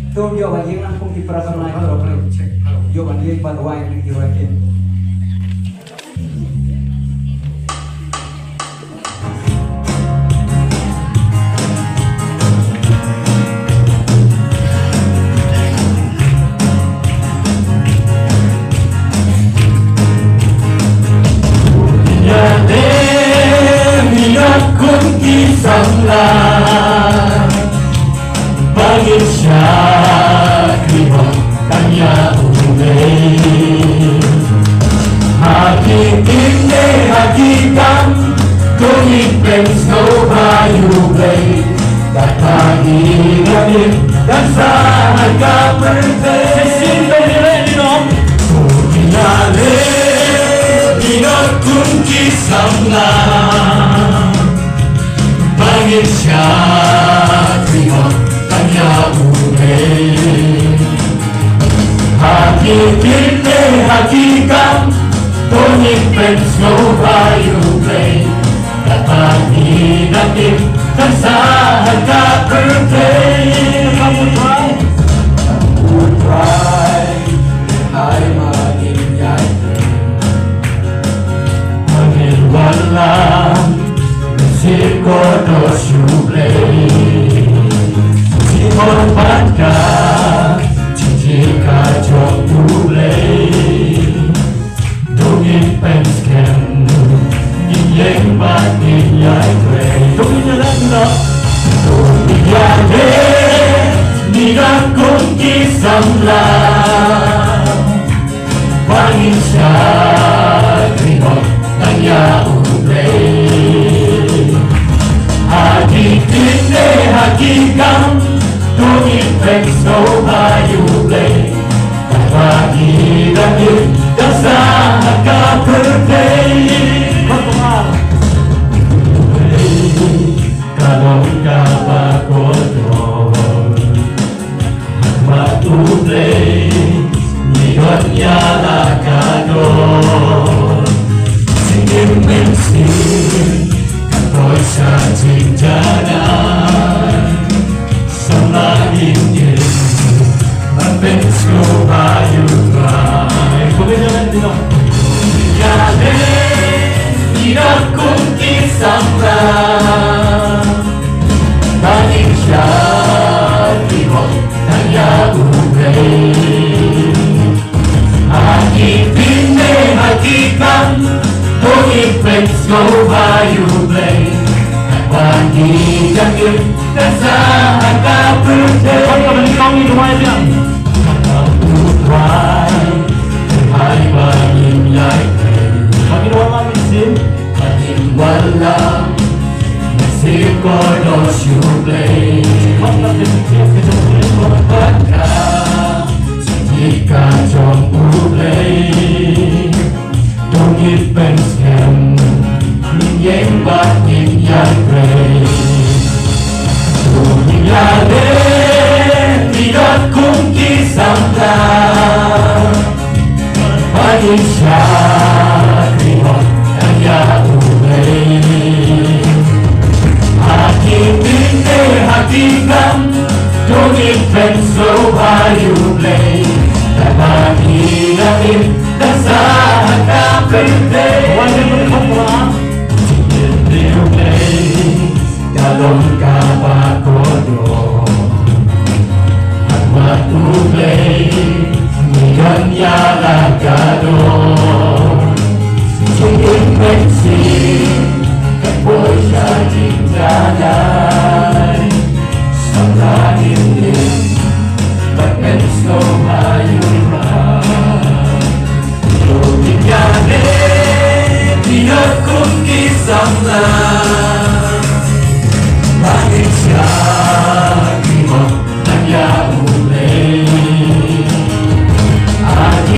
Tuh yo bagi yang pun diperasaan naik kalau yo bagi yang baru yang dirakin. Bangin siya krimong kanya ulay Hakikin ne hakikan Tumipeng snow bayubay Katahinganin dan sa hagka-birthday Sisindong nila ninom Kuminali Dinot kung kisam na Bangin siya krimong kanya ulay Hakikin ne hakikan Tumipeng snow bayubay Katahinganin dan sa hagka-birthday Would try ay mag-inyay Hangin walang Siko no syublay Simon Panka Cincika jok ulay Dungin pensken Inyeng mag-inyay kray Dungin jalan no Dungin yade Nigang kong kisam lang Bangin siya Krimong kanya ulay Hakikin ne hakikan Tumipeng snow bayubay Kapagidanin dan sa hagka-birthday Kalong kapagodron Matuplay Niyon yala kadon Singin minsin Katoy sa cinjanan Sama ingin Mapens ko bayubay Kuminyalan din ako Kuminyalan Inat kong kisam lang Bangin siya Timog kanya ulay Hakikin ne hakikan Tumipeng snow bayubay Pagigangin dan sa hagka-birthday Kapag-utway ay mag-inyay Maging walang Siko no syublay Pagka Cincika jong ulay Dungit pensken Ninyeng mag-inyay kray Kuminyalan Dinot kong kisam lang Bangin siya Krimong kanya ulay Hakikin ne hakikan Tumipeng snow bayubay Kapagidanin dan sa hagka-birthday Kalong kapagodron At matuplay Niyan yala kadon Singin bensin Kapoy siya cinjanay Sama ingin Bagpens no mayuman Tumigyanin Dinot kong kisam lang